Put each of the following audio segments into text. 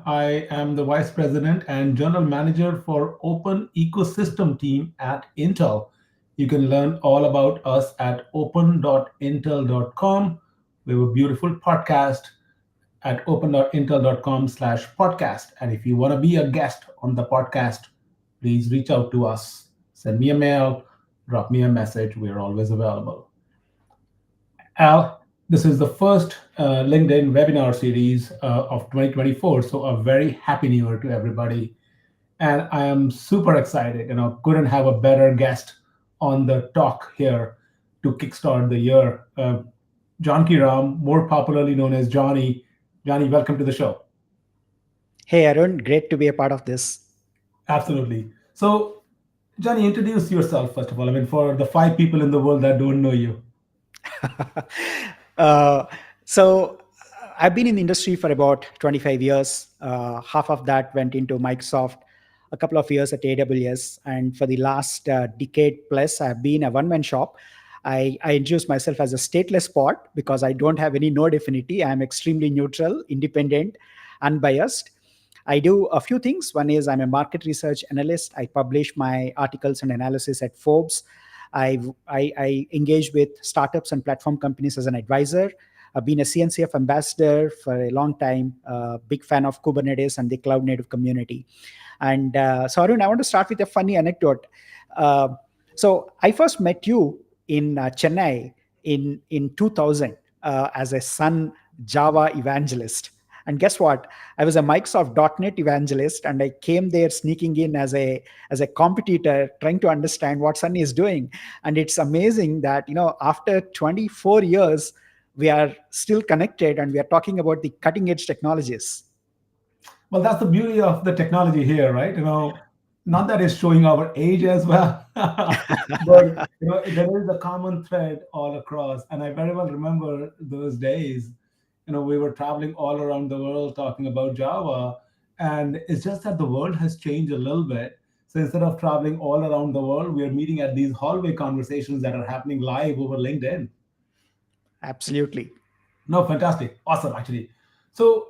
I am the Vice President and General Manager for Open Ecosystem Team at Intel. You can learn all about us at open.intel.com. We have a beautiful podcast at open.intel.com/podcast. And if you want to be a guest on the podcast, please reach out to us. Send me a mail, drop me a message. We're always available. Al, this is the first LinkedIn webinar series of 2024. So a very happy new year to everybody. And I am super excited. Couldn't have a better guest on the talk here to kickstart the year. Janakiram, more popularly known as Johnny. Johnny, welcome to the show. Hey Arun, great to be a part of this. Absolutely. So, Johnny, introduce yourself first of all. I mean, for the five people in the world that don't know you. uh, so I've been in the industry for about 25 years. Half of that went into Microsoft, a couple of years at AWS, and for the last decade plus, I've been a one-man shop. I introduce myself as a stateless pod because I don't have any node affinity. I'm extremely neutral, independent, unbiased. I do a few things. One is I'm a market research analyst. I publish my articles and analysis at Forbes. I engage with startups and platform companies as an advisor. I've been a CNCF ambassador for a long time, big fan of Kubernetes and the cloud native community. And so, Arun, I want to start with a funny anecdote. Uh, so I first met you in Chennai in 2000 as a Sun Java evangelist. And guess what? I was a Microsoft .NET evangelist, and I came there sneaking in as a competitor, trying to understand what Sun is doing. And it's amazing that after 24 years, we are still connected, and we are talking about the cutting edge technologies. Well, that's the beauty of the technology here, right? Not that it's showing our age as well, but there is a common thread all across. And I very well remember those days. We were traveling all around the world talking about Java, and it's just that the world has changed a little bit. So instead of traveling all around the world, we are meeting at these hallway conversations that are happening live over LinkedIn. Absolutely. No, fantastic. Awesome, actually. So,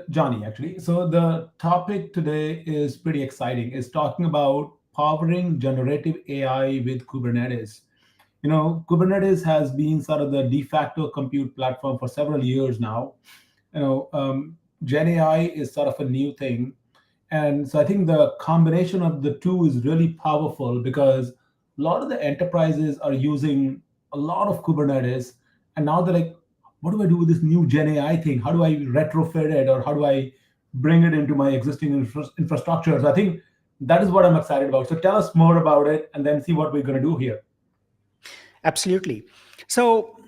Johnny, actually. So, the topic today is pretty exciting. It's talking about powering generative AI with Kubernetes. Kubernetes has been sort of the de facto compute platform for several years now. Gen AI is sort of a new thing. And so I think the combination of the two is really powerful because a lot of the enterprises are using a lot of Kubernetes. And now they're like, what do I do with this new Gen AI thing? How do I retrofit it or how do I bring it into my existing infrastructure? So I think that is what I'm excited about. So tell us more about it and then see what we're going to do here. Absolutely. So,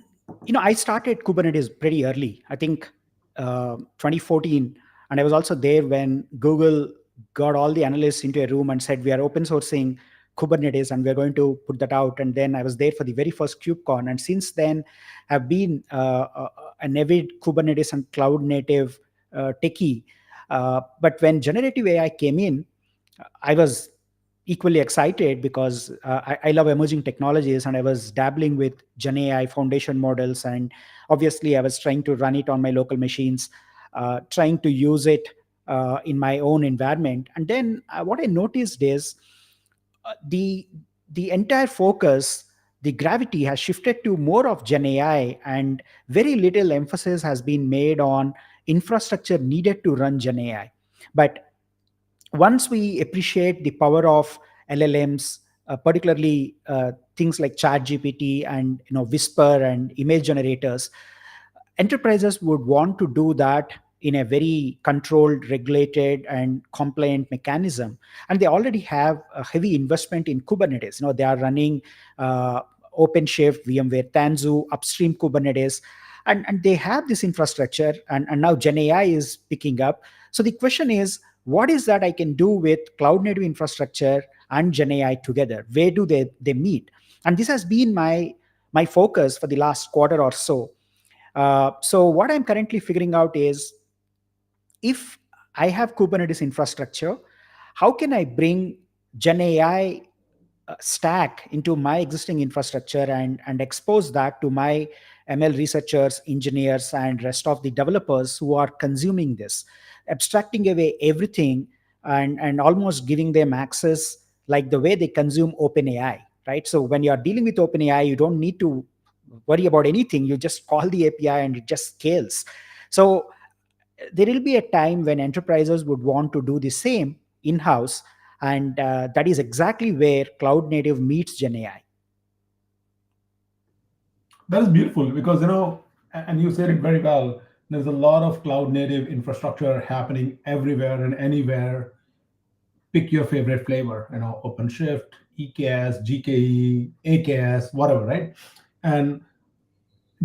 I started Kubernetes pretty early. I think 2014, and I was also there when Google got all the analysts into a room and said we are open sourcing Kubernetes and we're going to put that out. And then I was there for the very first KubeCon, and since then have been an avid Kubernetes and cloud native techie. But when generative AI came in, I was equally excited because I love emerging technologies, and I was dabbling with Gen AI foundation models, and obviously I was trying to run it on my local machines, trying to use it in my own environment. And then what I noticed is the entire focus, the gravity has shifted to more of Gen AI, and very little emphasis has been made on infrastructure needed to run Gen AI. But once we appreciate the power of LLMs, particularly things like ChatGPT and Whisper and image generators, enterprises would want to do that in a very controlled, regulated, and compliant mechanism. And they already have a heavy investment in Kubernetes. They are running OpenShift, VMware Tanzu, upstream Kubernetes, and they have this infrastructure. And now Gen AI is picking up. So the question is, what is that I can do with cloud native infrastructure and Gen AI together? Where do they meet? And this has been my focus for the last quarter or so. So what I'm currently figuring out is, if I have Kubernetes infrastructure, how can I bring Gen AI stack into my existing infrastructure and expose that to my ML researchers, engineers, and rest of the developers who are consuming this, abstracting away everything and almost giving them access like the way they consume OpenAI, right? So when you are dealing with OpenAI, you don't need to worry about anything. You just call the API and it just scales. So there will be a time when enterprises would want to do the same in-house, and that is exactly where cloud native meets Gen AI. That is beautiful because, and you said it very well. There's a lot of cloud native infrastructure happening everywhere and anywhere. Pick your favorite flavor, OpenShift, EKS, GKE, AKS, whatever, right? And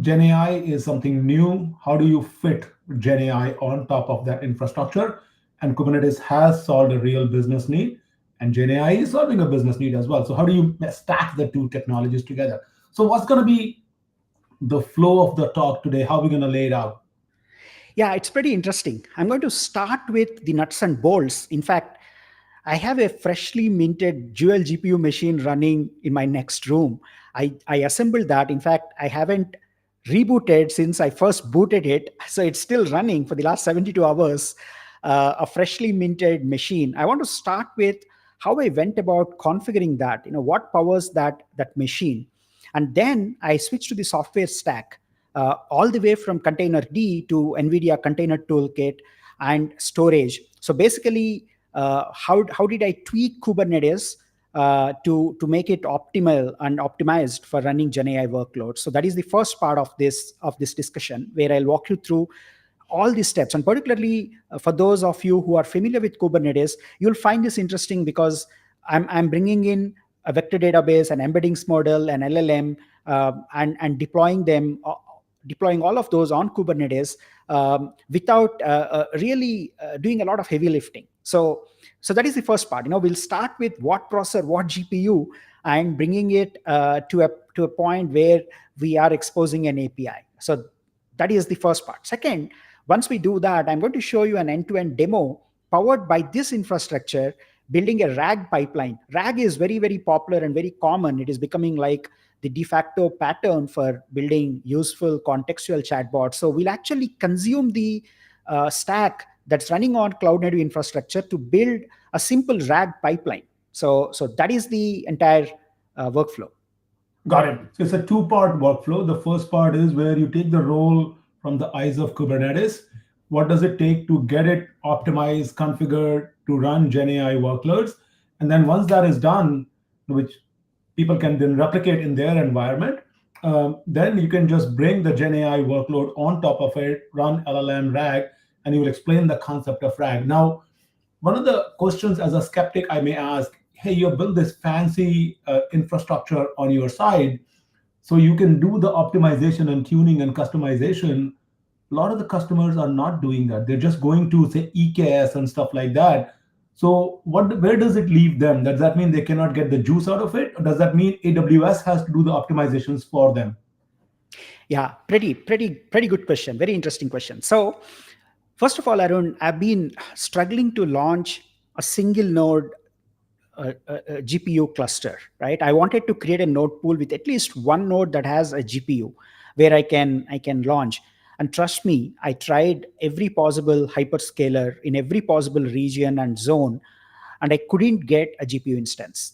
Gen AI is something new. How do you fit Gen AI on top of that infrastructure? And Kubernetes has solved a real business need, and Gen AI is solving a business need as well. So, how do you stack the two technologies together? So, what's going to be the flow of the talk today? How are we going to lay it out? Yeah, it's pretty interesting. I'm going to start with the nuts and bolts. In fact, I have a freshly minted dual GPU machine running in my next room. I assembled that. In fact, I haven't rebooted since I first booted it. So it's still running for the last 72 hours, a freshly minted machine. I want to start with how I went about configuring that, what powers that machine. And then I switched to the software stack, all the way from Container D to NVIDIA Container Toolkit and storage. So basically, how did I tweak Kubernetes to make it optimal and optimized for running Gen AI workloads? So that is the first part of this discussion, where I'll walk you through all these steps. And particularly for those of you who are familiar with Kubernetes, you'll find this interesting because I'm bringing in a vector database, an embeddings model, an LLM, and deploying all of those on Kubernetes without really doing a lot of heavy lifting. So that is the first part. We'll start with what processor, what GPU, and bringing it to a point where we are exposing an API. So that is the first part. Second, once we do that, I'm going to show you an end-to-end demo powered by this infrastructure, building a RAG pipeline. RAG is very, very popular and very common. It is becoming like the de facto pattern for building useful contextual chatbots. So we'll actually consume the stack that's running on cloud native infrastructure to build a simple RAG pipeline. So that is the entire workflow. Got it. So it's a two-part workflow. The first part is where you take the role from the eyes of Kubernetes. What does it take to get it optimized, configured to run Gen AI workloads? And then once that is done, which people can then replicate in their environment, then you can just bring the Gen AI workload on top of it, run LLM RAG, and you will explain the concept of RAG. Now, one of the questions as a skeptic I may ask, hey, you built this fancy infrastructure on your side, so you can do the optimization and tuning and customization. A lot of the customers are not doing that. They're just going to say EKS and stuff like that. So where does it leave them? Does that mean they cannot get the juice out of it? Or does that mean AWS has to do the optimizations for them? Yeah, pretty good question. Very interesting question. So first of all, Arun, I've been struggling to launch a single node GPU cluster, right? I wanted to create a node pool with at least one node that has a GPU where I can launch. And trust me, I tried every possible hyperscaler in every possible region and zone, and I couldn't get a GPU instance.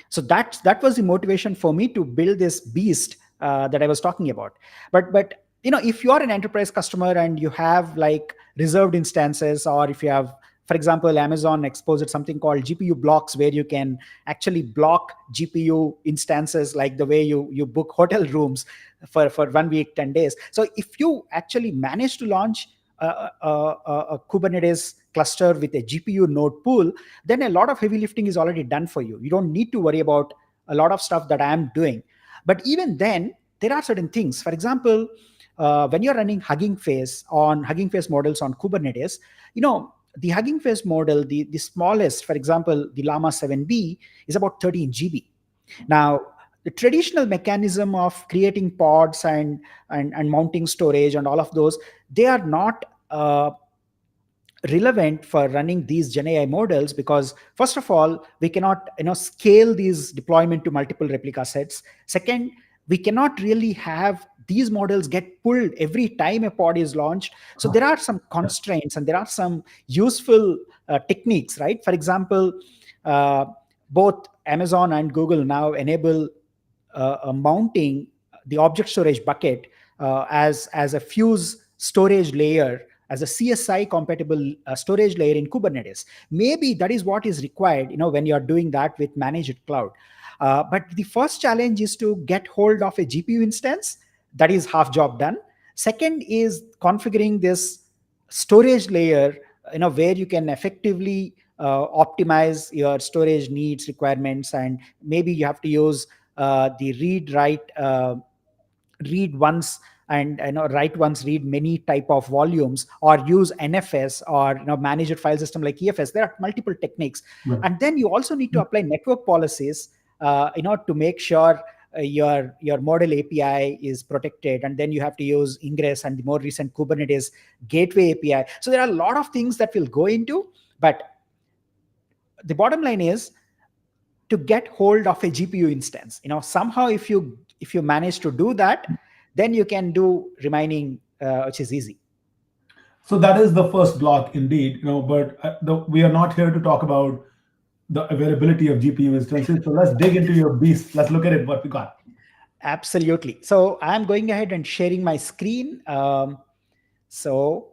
So that was the motivation for me to build this beast that I was talking about. But if you are an enterprise customer and you have like reserved instances, or if you have, for example, Amazon exposed something called GPU blocks, where you can actually block GPU instances like the way you book hotel rooms for 1 week, 10 days. So if you actually manage to launch a Kubernetes cluster with a GPU node pool, then a lot of heavy lifting is already done for you. You don't need to worry about a lot of stuff that I am doing. But even then, there are certain things. For example, when you're running Hugging Face models on Kubernetes, the Hugging Face model, the smallest, for example, the Llama 7B is about 13 GB. Now, the traditional mechanism of creating pods and mounting storage and all of those, they are not relevant for running these Gen AI models, because first of all, we cannot scale these deployment to multiple replica sets. Second, we cannot really have these models get pulled every time a pod is launched. So there are some constraints and there are some useful techniques, right? For example, uh, both Amazon and Google now enable mounting the object storage bucket as a fuse storage layer, as a CSI compatible storage layer in Kubernetes. Maybe that is what is required, when you're doing that with managed cloud. But the first challenge is to get hold of a GPU instance. That is half job done. Second is configuring this storage layer, where you can effectively optimize your storage needs, requirements, and maybe you have to use the read write read once and write once read many type of volumes, or use NFS, or managed file system like EFS. There are multiple techniques. Right. And then you also need to apply network policies to make sure your model API is protected, and then you have to use Ingress and the more recent Kubernetes gateway API. So there are a lot of things that will go into, but the bottom line is to get hold of a GPU instance. Somehow if you manage to do that, then you can do remaining, which is easy. So that is the first block indeed, but we are not here to talk about the availability of GPU instances. So let's dig into your beast. Let's look at it, what we got. Absolutely. So I'm going ahead and sharing my screen. So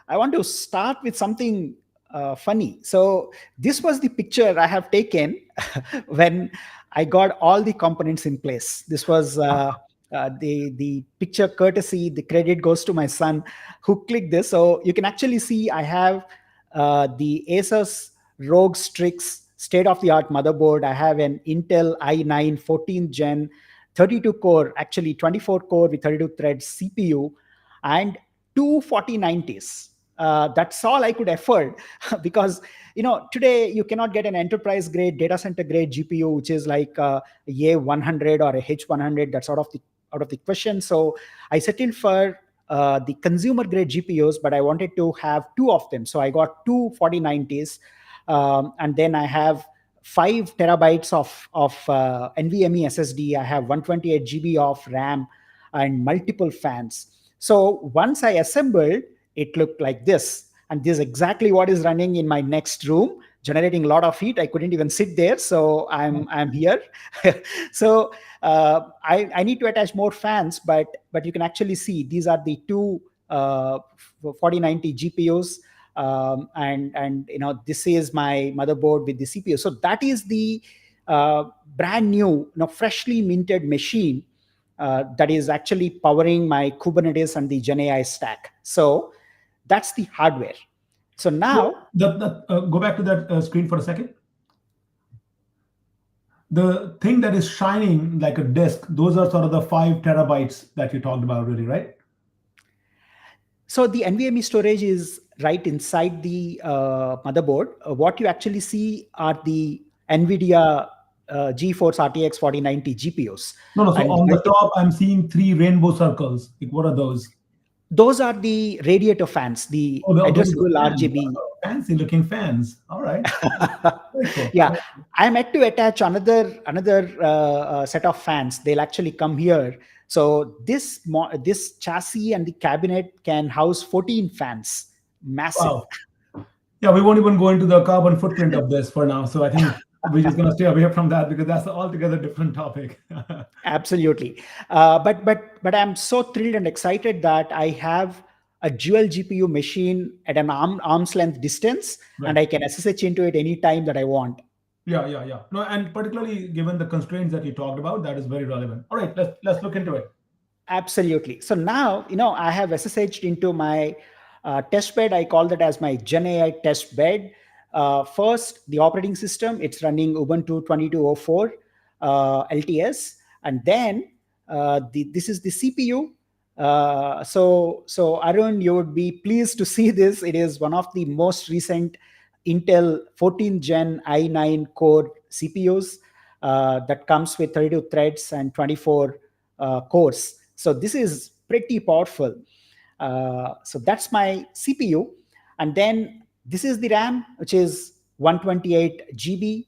I want to start with something funny. So this was the picture I have taken when I got all the components in place. This was the picture courtesy. The credit goes to my son who clicked this. So you can actually see I have the Asus ROG Strix state-of-the-art motherboard. I have an Intel i9 14th gen 32 core, actually 24 core with 32 threads CPU, and two 4090s. That's all I could afford because today you cannot get an enterprise grade data center grade GPU which is like a A100 or a H100. That's out of the question. So I settled for the consumer grade GPUs, but I wanted to have two of them. So I got two 4090s, and then I have 5 terabytes of NVMe SSD. I have 128 GB of RAM and multiple fans. So once I assembled, it looked like this. And this is exactly what is running in my next room, generating a lot of heat. I couldn't even sit there. So I'm here. So I need to attach more fans, but you can actually see these are the two 4090 GPUs. And this is my motherboard with the CPU. So that is the brand new, freshly minted machine that is actually powering my Kubernetes and the GenAI stack. So that's the hardware. So now, Go back to that screen for a second. The thing that is shining like a disk, those are sort of the 5 terabytes that you talked about, really, right? So the NVMe storage is right inside the motherboard. What you actually see are the NVIDIA GeForce RTX 4090 GPUs. No. So And on the top, I'm seeing 3 rainbow circles. Like, what are those? those are the radiator fans, the Those addressable are fans. RGB. Fancy looking fans. All right. Very cool. Yeah, I'm yet to attach another set of fans. They'll actually come here. So this chassis and the cabinet can house 14 fans. Massive. Wow. Yeah, we won't even go into the carbon footprint of this for now. So I think we're just going to stay away from that because that's an altogether different topic. Absolutely. But I'm so thrilled and excited that I have a dual GPU machine at an arm's length distance, Right. and I can SSH into it anytime that I want. Yeah. No, and particularly given the constraints that you talked about, that is very relevant. All right, let's look into it. Absolutely. So now, I have SSH'd into my test bed. I call that as my GenAI test bed. First, the operating system, it's running Ubuntu 2204 LTS. And then this is the CPU. So Arun, you would be pleased to see this. It is one of the most recent Intel 14th gen i9 core CPUs that comes with 32 threads and 24 cores. So this is pretty powerful. So that's my CPU. And then this is the RAM, which is 128 GB.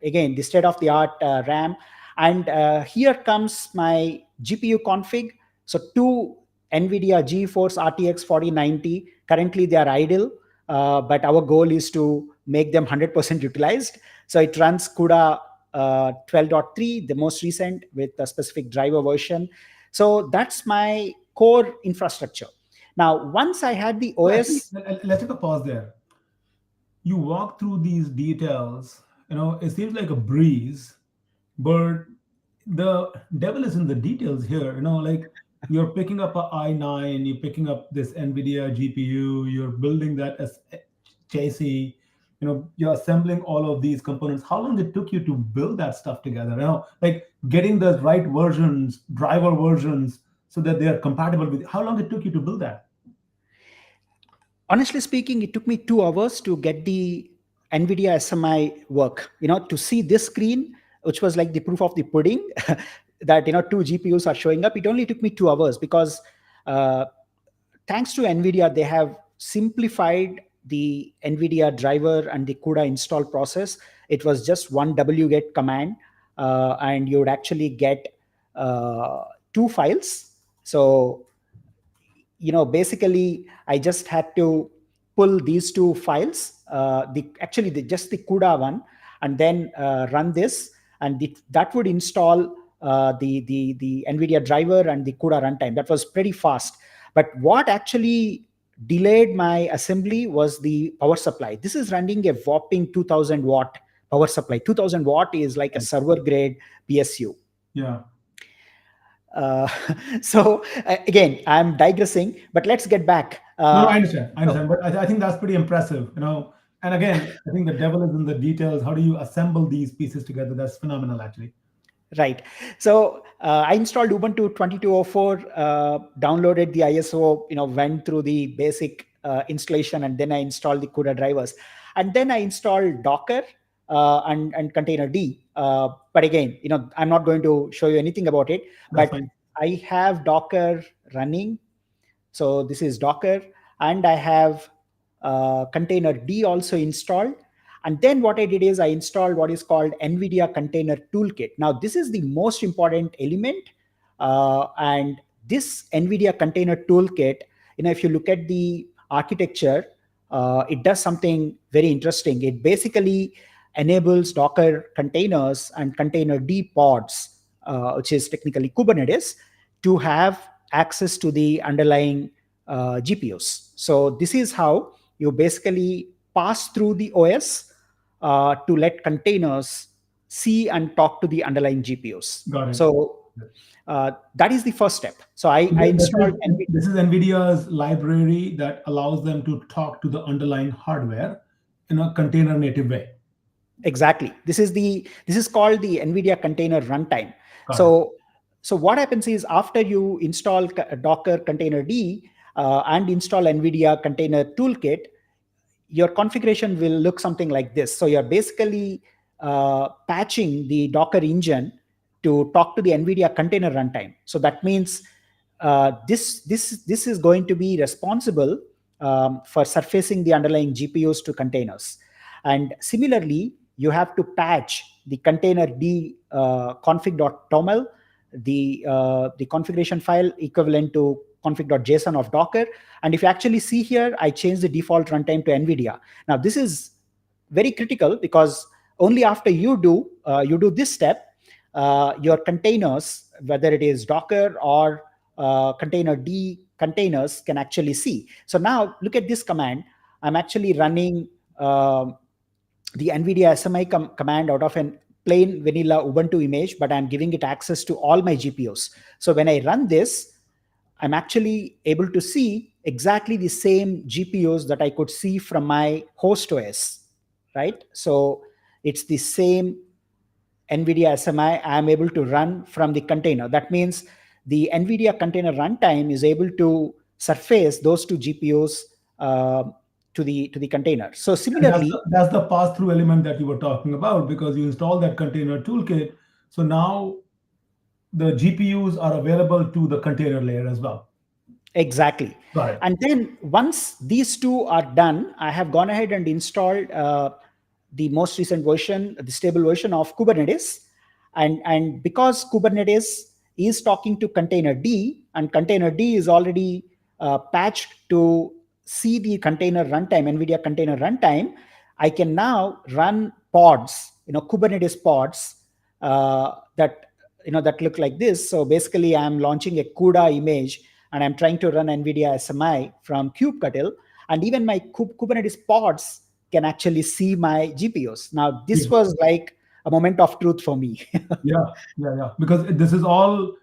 Again, the state-of-the-art RAM. And here comes my GPU config. So two NVIDIA GeForce RTX 4090, currently they are idle, but our goal is to make them 100% utilized. So it runs CUDA 12.3, the most recent, with a specific driver version. So that's my core infrastructure. Now, once I had the So actually, OS, let's take a pause there. You walk through these details, it seems like a breeze, but the devil is in the details here. Like you're picking up a i9, you're picking up this NVIDIA GPU, you're building that as chassis, you're assembling all of these components. How long it took you to build that stuff together? Like getting the right versions, driver versions, so that they are compatible with. How long it took you to build that? honestly speaking, it took me 2 hours to get the NVIDIA SMI work. To see this screen, which was like the proof of the pudding, that two GPUs are showing up. It only took me 2 hours because uh, thanks to NVIDIA, they have simplified the NVIDIA driver and the CUDA install process. It was just one wget command, and you would actually get two files. So basically I just had to pull these two files, just the CUDA one, and then run this, and that would install the NVIDIA driver and the CUDA runtime. That was pretty fast. But what actually delayed my assembly was the power supply. This is running a whopping 2000 watt power supply. 2000 watt is like a Right. server grade PSU. Yeah. uh, so again, I'm digressing, but let's get back. No, I understand. I So understand. But I think that's pretty impressive. And again, I think the devil is in the details. How do you assemble these pieces together? That's phenomenal, actually. right. So I installed Ubuntu 2204, downloaded the ISO, went through the basic installation, and then I installed the CUDA drivers, and then I installed Docker and Container D. But again, I'm not going to show you anything about it. That's But fine. I have Docker running. So this is Docker, and I have container D also installed. And then what I did is I installed what is called NVIDIA Container Toolkit. Now this is the most important element, and this NVIDIA Container Toolkit, if you look at the architecture, it does something very interesting. It basically enables Docker containers and container D pods, which is technically Kubernetes, to have access to the underlying GPUs. So this is how you basically pass through the OS to let containers see and talk to the underlying GPUs. Got it. So that is the first step. So I This is installed NVIDIA. this is NVIDIA's library that allows them to talk to the underlying hardware in a container native way. Exactly. This is called the NVIDIA Container Runtime. Got it. So what happens is after you install Docker Container D and install NVIDIA Container Toolkit, your configuration will look something like this. So you're basically patching the Docker engine to talk to the NVIDIA Container Runtime. So that means this is going to be responsible for surfacing the underlying GPUs to containers. And similarly, you have to patch the container D config.toml, the configuration file equivalent to config.json of Docker. And if you actually see here, I changed the default runtime to NVIDIA. Now this is very critical because only after you do this step, your containers, whether it is Docker or container D containers, can actually see. So now look at this command. I'm actually running the NVIDIA SMI command out of an plain vanilla Ubuntu image, but I'm giving it access to all my GPUs. So when I run this, I'm actually able to see exactly the same GPUs that I could see from my host OS, right? So it's the same NVIDIA SMI I'm able to run from the container. That means the NVIDIA container runtime is able to surface those two GPUs to the container. So And that's similarly, that's the pass-through element that you were talking about because you install that container toolkit. So now the GPUs are available to the container layer as well. exactly. Got it. And then once these two are done, I have gone ahead and installed the most recent version, the stable version of Kubernetes. And because Kubernetes is talking to container D, and container D is already patched to see the container runtime, NVIDIA container runtime. I can now run pods, Kubernetes pods that that look like this. So basically, I'm launching a CUDA image, and I'm trying to run NVIDIA SMI from kubectl, and even my Kubernetes pods can actually see my GPUs. Now, Yeah, this was like a moment of truth for me. yeah, yeah. Because this is all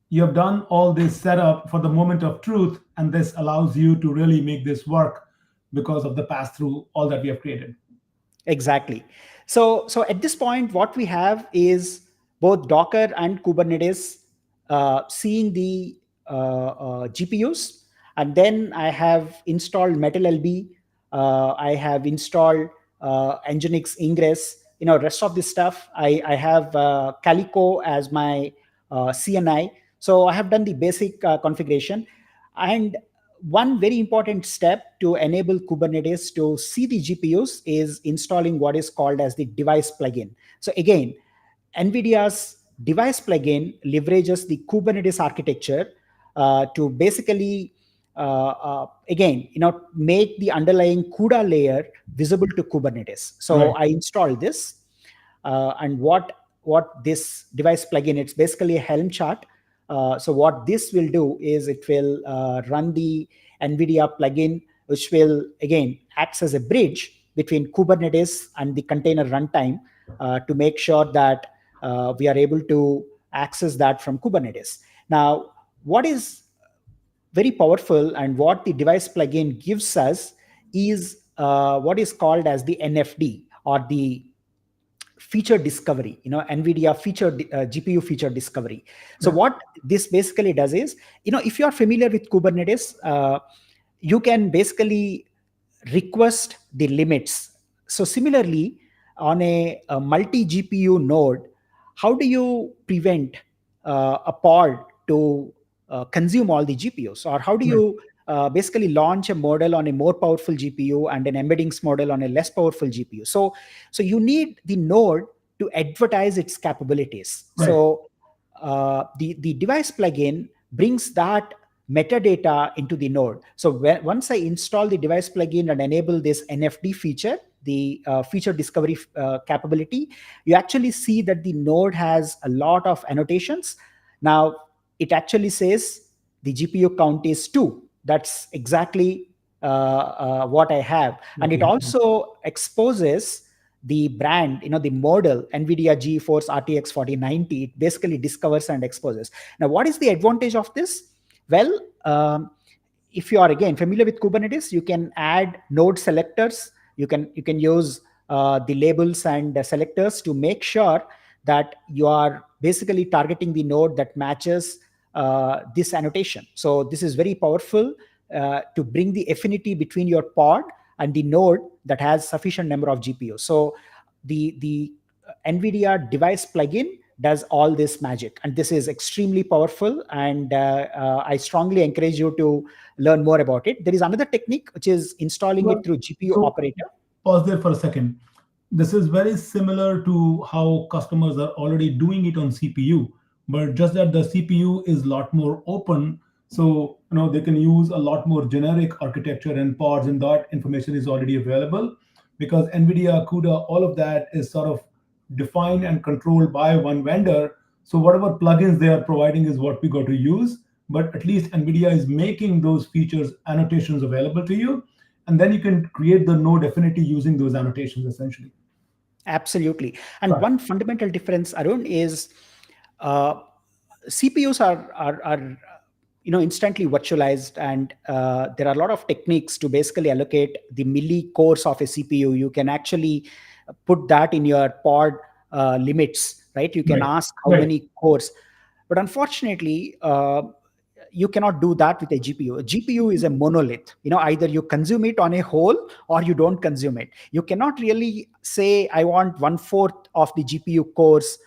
you have done all this setup for the moment of truth, and this allows you to really make this work because of the pass through all that we have created. Exactly. So at this point, what we have is both Docker and Kubernetes seeing the GPUs, and then I have installed MetalLB. I have installed Nginx Ingress. Rest of this stuff. I have Calico as my CNI. So I have done the basic configuration, and one very important step to enable Kubernetes to see the GPUs is installing what is called as the device plugin. So again, NVIDIA's device plugin leverages the Kubernetes architecture to basically, again, make the underlying CUDA layer visible to Kubernetes. So Right. I installed this, and what this device plugin, it's basically a Helm chart. So what this will do is it will run the NVIDIA plugin, which will again acts as a bridge between Kubernetes and the container runtime to make sure that we are able to access that from Kubernetes. Now, what is very powerful and what the device plugin gives us is what is called as the NFD, or the feature discovery, NVIDIA GPU feature discovery. So Yeah. what this basically does is, if you are familiar with Kubernetes, you can basically request the limits. So similarly, on a multi GPU node, how do you prevent a pod to consume all the GPUs? Or how do Right. you basically launch a model on a more powerful GPU and an embeddings model on a less powerful GPU? So you need the node to advertise its capabilities. Right. So the device plugin brings that metadata into the node. So once I install the device plugin and enable this NFD feature, the feature discovery capability, you actually see that the node has a lot of annotations. Now, it actually says the GPU count is 2. That's exactly what I have. And What it you have. also exposes the brand, the model, NVIDIA GeForce RTX 4090. It basically discovers and exposes. Now, what is the advantage of this? Well, if you are again familiar with Kubernetes, you can add node selectors. You can use the labels and selectors to make sure that you are basically targeting the node that matches this annotation. So this is very powerful to bring the affinity between your pod and the node that has sufficient number of GPUs. So the NVIDIA device plugin does all this magic, and this is extremely powerful, and I strongly encourage you to learn more about it. There is another technique, which is installing it Well, through GPU so operator. pause there for a second. This is very similar to how customers are already doing it on CPU, but just that the CPU is a lot more open. So they can use a lot more generic architecture and pods, and that information is already available because NVIDIA, CUDA, all of that is sort of defined and controlled by one vendor. So whatever plugins they are providing is what we got to use. But at least NVIDIA is making those features annotations available to you, and then you can create the node affinity using those annotations essentially. Absolutely. And Right. one fundamental difference, Arun, is uh, CPUs are instantly virtualized, and there are a lot of techniques to basically allocate the milli cores of a CPU. You can actually put that in your pod limits, right? You can Right. ask how Right. many cores, but unfortunately, you cannot do that with a GPU. A GPU is a monolith. Either you consume it on a whole or you don't consume it. You cannot really say, I want 1/4 of the GPU cores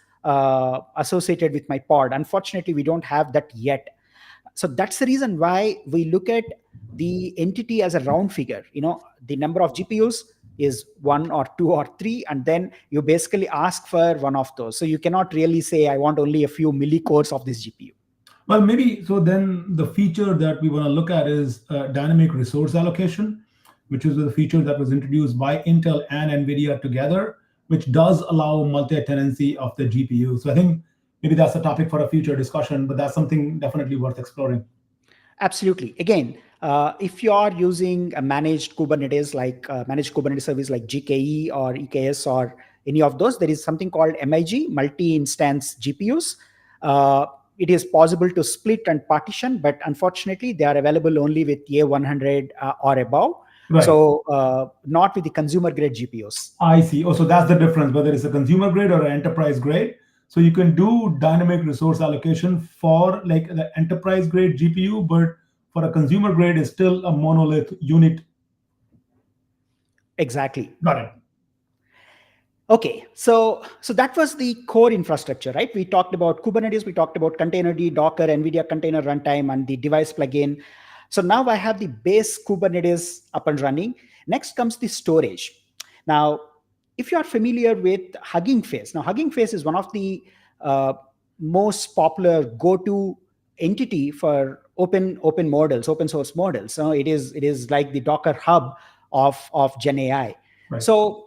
associated with my pod. Unfortunately, we don't have that yet. So that's the reason why we look at the entity as a round figure. The number of GPUs is 1 or 2 or 3, and then you basically ask for one of those. So you cannot really say, I want only a few milli cores of this GPU. Well, maybe so. Then the feature that we want to look at is dynamic resource allocation, which is the feature that was introduced by Intel and NVIDIA together, which does allow multi-tenancy of the GPU. So I think maybe that's a topic for a future discussion, but that's something definitely worth exploring. Absolutely. Again, if you are using a managed Kubernetes, like managed Kubernetes service like GKE or EKS or any of those, there is something called MIG, multi-instance GPUs. Uh, it is possible to split and partition, but unfortunately, they are available only with A100 or above. Right. So, not with the consumer grade GPUs. I see. Oh, so that's the difference, whether it's a consumer grade or an enterprise grade. So you can do dynamic resource allocation for like the enterprise grade GPU, but for a consumer grade, it's still a monolith unit. Exactly. Got it. Okay, so that was the core infrastructure, right? We talked about Kubernetes, we talked about Containerd, Docker, NVIDIA Container Runtime, and the device plugin. So now I have the base Kubernetes up and running. Next comes the storage. Now, if you are familiar with Hugging Face, now Hugging Face is one of the uh, most popular go-to entity for open models, open source models. So it is like the Docker hub of Gen AI. Right. So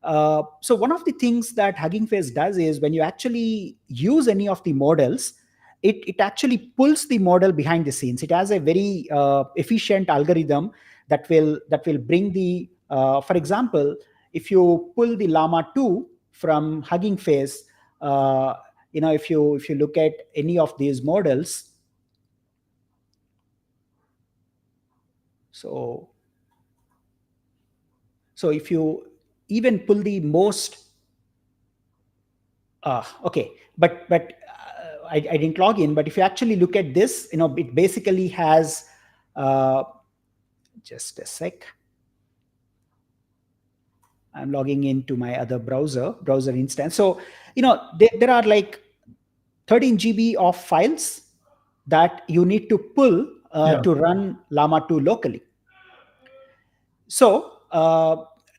one of the things that Hugging Face does is when you actually use any of the models, it actually pulls the model behind the scenes. It has a very efficient algorithm that will bring the, for example, if you pull the Llama 2 from Hugging Face, uh, if you look at any of these models, so so if you even pull the most okay, but I didn't log in. But if you actually look at this, it basically has uh, just a sec. I'm logging into my other browser instance. So there are like 13 GB of files that you need to pull Yeah. to run Llama 2 locally. So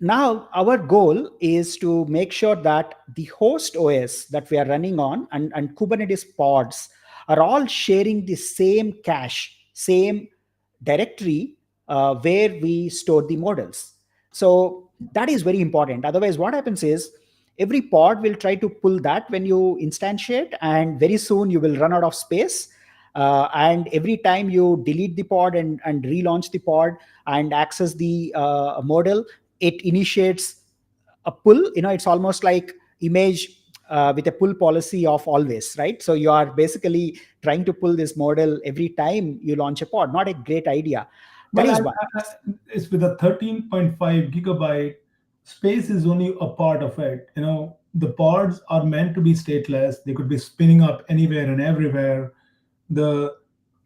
now our goal is to make sure that the host OS that we are running on and Kubernetes pods are all sharing the same cache, same directory where we store the models. So that is very important. Otherwise, what happens is every pod will try to pull that when you instantiate, and very soon you will run out of space. And every time you delete the pod and relaunch the pod and access the model, it initiates a pull. It's almost like image with a pull policy of always, right? So you are basically trying to pull this model every time you launch a pod. Not a great idea. That Well, is one. it's with a 13.5 gigabyte space is only a part of it. The pods are meant to be stateless. They could be spinning up anywhere and everywhere. The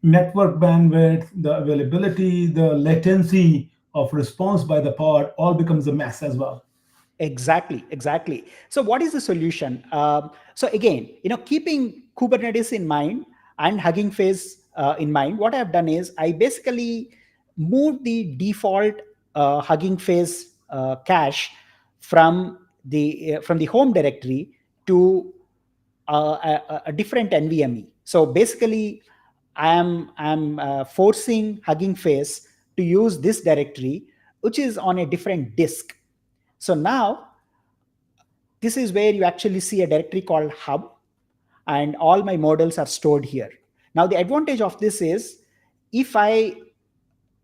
network bandwidth, the availability, the latency of response by the pod all becomes a mess as well. Exactly. So what is the solution? So again, keeping Kubernetes in mind and Hugging Face in mind, what I've done is I basically moved the default Hugging Face cache from the home directory to a different NVMe. So basically, I'm forcing Hugging Face to use this directory, which is on a different disk. So now this is where you actually see a directory called hub, and all my models are stored here. Now the advantage of this is if I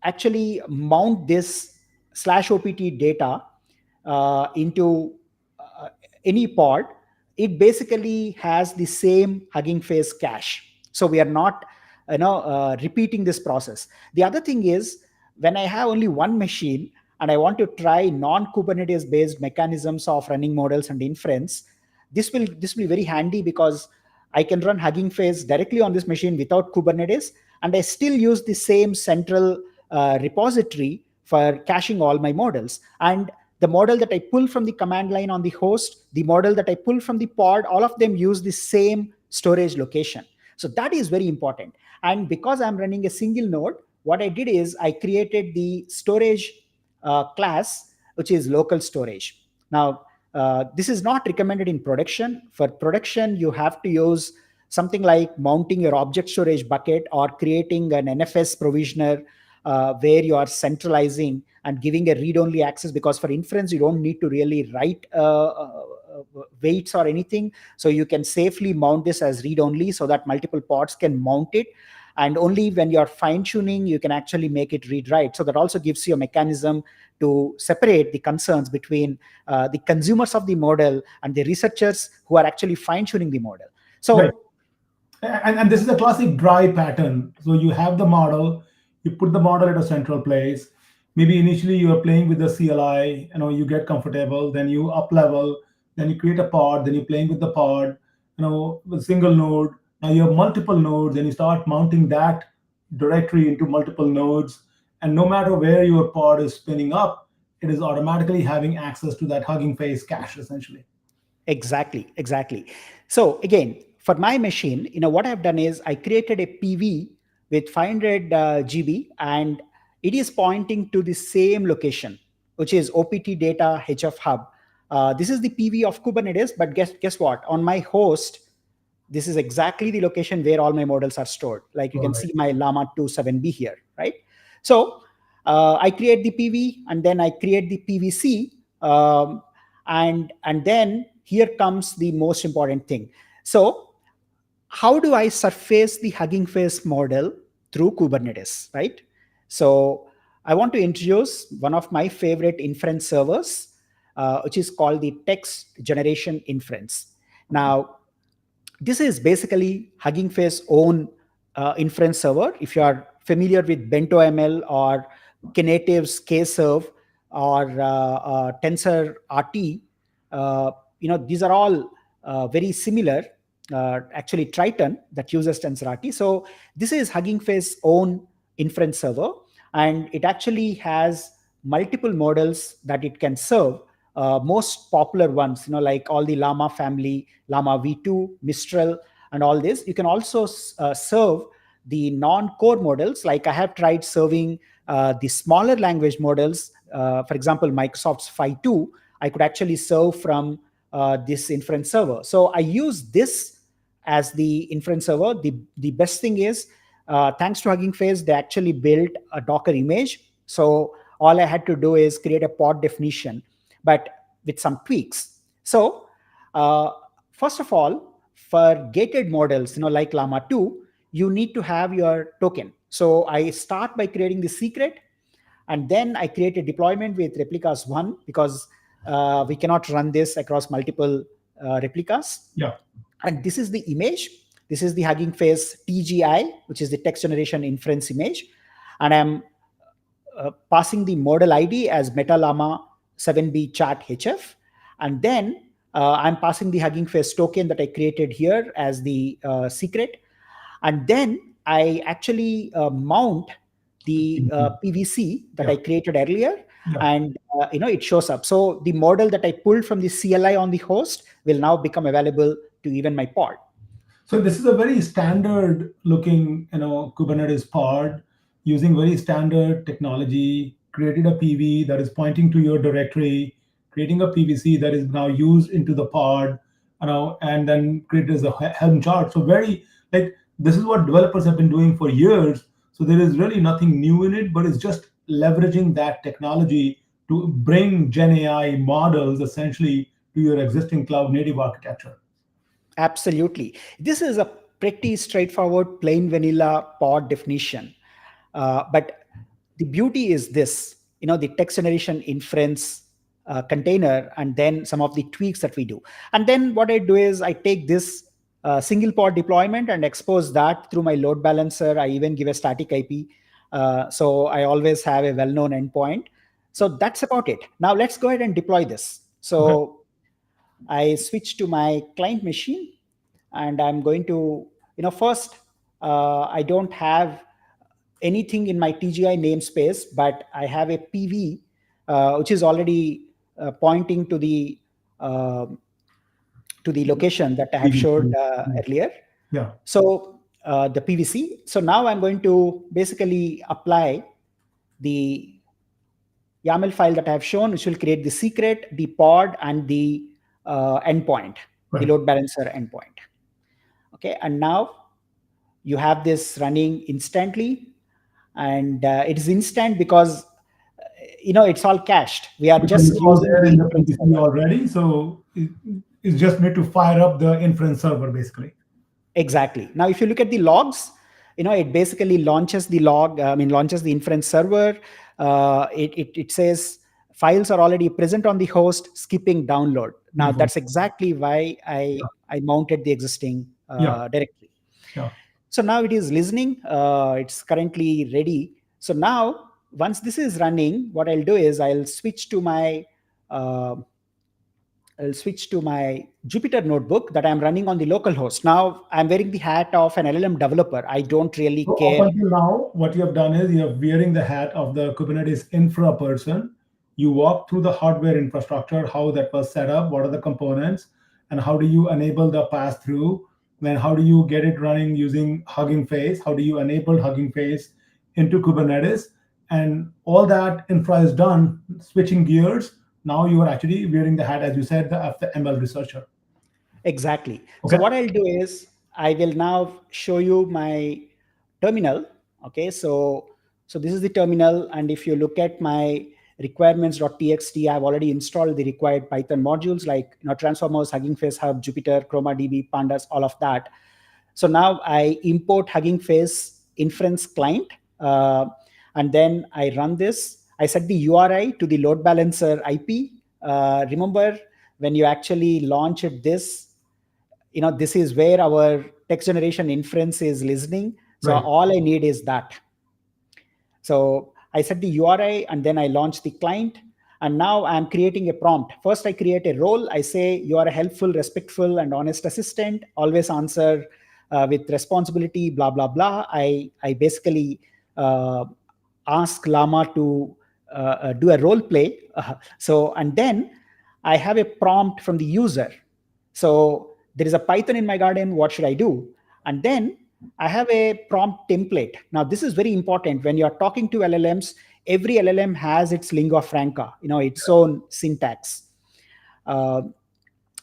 actually mount this /opt data into uh, any pod, it basically has the same Hugging Face cache. So we are not repeating this process. The other thing is, when I have only one machine and I want to try non-Kubernetes based mechanisms of running models and inference, this will be very handy, because I can run Hugging Face directly on this machine without Kubernetes, and I still use the same central repository for caching all my models. And the model that I pull from the command line on the host, the model that I pull from the pod, all of them use the same storage location. So that is very important. And because I'm running a single node, what I did is I created the storage class, which is local storage. Now, this is not recommended in production. For production, you have to use something like mounting your object storage bucket or creating an NFS provisioner where you are centralizing and giving a read-only access, because for inference you don't need to really write weights or anything, so you can safely mount this as read-only so that multiple pods can mount it, and only when you're fine-tuning you can actually make it read-write. So that also gives you a mechanism to separate the concerns between the consumers of the model and the researchers who are actually fine-tuning the model. Right. So And this is a classic dry pattern. So you have the model, you put the model at a central place. Maybe initially you are playing with the CLI, you get comfortable, then you up level, then you create a pod, then you're playing with the pod, with a single node. Now you have multiple nodes, and you start mounting that directory into multiple nodes. And no matter where your pod is spinning up, it is automatically having access to that Hugging Face cache, essentially. Exactly. So again, for my machine, what I've done is I created a PV with 500 GB, and it is pointing to the same location, which is OPT data HF hub. This is the PV of Kubernetes, but guess what? On my host, this is exactly the location where all my models are stored. Like you All can right. see my Llama 2 7B here, right? So I create the PV, and then I create the PVC, and then here comes the most important thing. So how do I surface the Hugging Face model through Kubernetes, right? So I want to introduce one of my favorite inference servers, which is called the text generation inference. Now, this is basically Hugging Face own inference server. If you are familiar with Bento ML or Generative K-Serve or Tensor RT, these are all very similar. Actually, Triton that uses Tensor RT. So this is Hugging Face own inference server, and it actually has multiple models that it can serve. Most popular ones, like all the Llama family, Llama V2, Mistral, and all this. You can also serve the non-core models. Like I have tried serving the smaller language models. For example, Microsoft's Phi2, I could actually serve from this inference server. So I use this as the inference server. The best thing is, thanks to Hugging Face, they actually built a Docker image. So all I had to do is create a pod definition, but with some tweaks. So uh, first of all, for gated models, like Llama 2, you need to have your token. So I start by creating the secret, and then I create a deployment with replicas 1, because we cannot run this across multiple replicas. Yeah. And this is the image. This is the Hugging Face TGI, which is the text generation inference image. And I'm passing the model ID as MetaLlama 7B chat HF. And then I'm passing the Hugging Face token that I created here as the secret. And then I actually mount the PVC that Yeah. I created earlier, Yeah. and it shows up. So the model that I pulled from the CLI on the host will now become available to even my pod. So this is a very standard looking, Kubernetes pod using very standard technology, created a PV that is pointing to your directory, creating a PVC that is now used into the pod, and then created as a Helm chart. So very like this is what developers have been doing for years. So there is really nothing new in it, but it's just leveraging that technology to bring Gen AI models essentially to your existing cloud native architecture. Absolutely. This is a pretty straightforward, plain vanilla pod definition. But the beauty is this, the text generation inference container, and then some of the tweaks that we do. And then what I do is I take this single pod deployment and expose that through my load balancer. I even give a static IP. So I always have a well-known endpoint. So that's about it. Now let's go ahead and deploy this. Okay. So I switch to my client machine, and I'm going to, first, I don't have anything in my TGI namespace, but I have a PV, which is already pointing uh, to the location that I have showed PVC. earlier. Yeah. So the PVC. So now I'm going to basically apply the YAML file that I have shown, which will create the secret, the pod, and the endpoint, the Right. load balancer endpoint. Okay, and now you have this running instantly, and it is instant because it's all cached. We are Because just it's all using there the in the inference PDC server. already, so it's just need to fire up the inference server basically. Exactly. Now, if you look at the logs, it basically launches the log. I mean, launches the inference server. It says files are already present on the host, skipping download. Now, Beautiful. that's exactly why I mounted the existing Yeah, directory. yeah. So now it is listening. It's currently ready. So now, once this is running, what I'll do is uh, I'll switch to my Jupyter notebook that I'm running on the local host. Now I'm wearing the hat of an LLM developer. I don't really So up care. until now, what you have done is you're wearing the hat of the Kubernetes infra person. You walk through the hardware infrastructure, how that was set up, what are the components, and how do you enable the pass through. Then how do you get it running using Hugging Face? How do you enable Hugging Face into Kubernetes? And all that infra is done, switching gears. Now you are actually wearing the hat, as you said, of the ML researcher. Exactly. So Okay. what I'll do is I will now show you my terminal. Okay, so this is the terminal, and if you look at my requirements.txt, I've already installed the required Python modules like transformers, Hugging Face Hub, Jupyter, ChromaDB, Pandas, all of that. So now I import Hugging Face inference client, and then I run this. I set the URI to the load balancer IP. Remember when you actually launched this, this is where our text generation inference is listening. So Right. all I need is that. So I set the URI and then I launch the client. And now I'm creating a prompt. First, I create a role. I say, you are a helpful, respectful, and honest assistant. Always answer with responsibility, blah, blah, blah. I basically uh, ask Llama to do a role play. And then I have a prompt from the user. So there is a Python in my garden. What should I do? And then I have a prompt template. Now, this is very important when you are talking to LLMs. Every LLM has its lingua franca, its own syntax. Uh,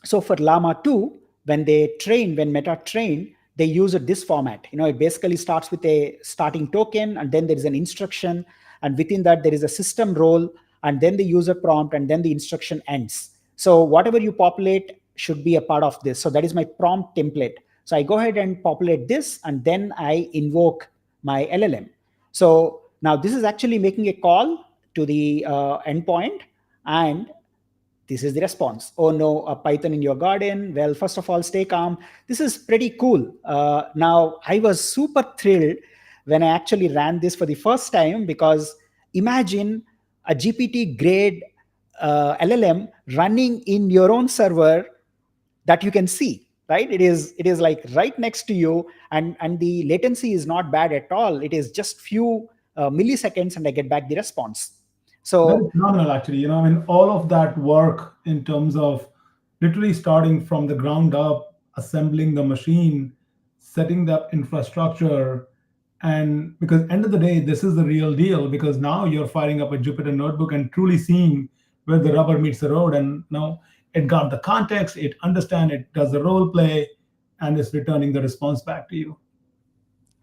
so for Llama 2, when Meta train, they use this format. It basically starts with a starting token, and then there is an instruction, and within that there is a system role, and then the user prompt, and then the instruction ends. So whatever you populate should be a part of this. So that is my prompt template. So I go ahead and populate this, and then I invoke my LLM. So now this is actually making a call to the endpoint, and this is the response. Oh no, a python in your garden. Well, first of all, stay calm. This is pretty cool. Now, I was super thrilled when I actually ran this for the first time, because imagine a GPT grade LLM running in your own server that you can see, right? It is like right next to you, and the latency is not bad at all. It is just few milliseconds, and I get back the response. That is So phenomenal, actually. I mean, all of that work in terms of literally starting from the ground up, assembling the machine, setting up infrastructure, and because end of the day, this is the real deal. Because now you're firing up a Jupyter notebook and truly seeing where the rubber meets the road. And now it got the context, it understand, it does the role play, and it's returning the response back to you.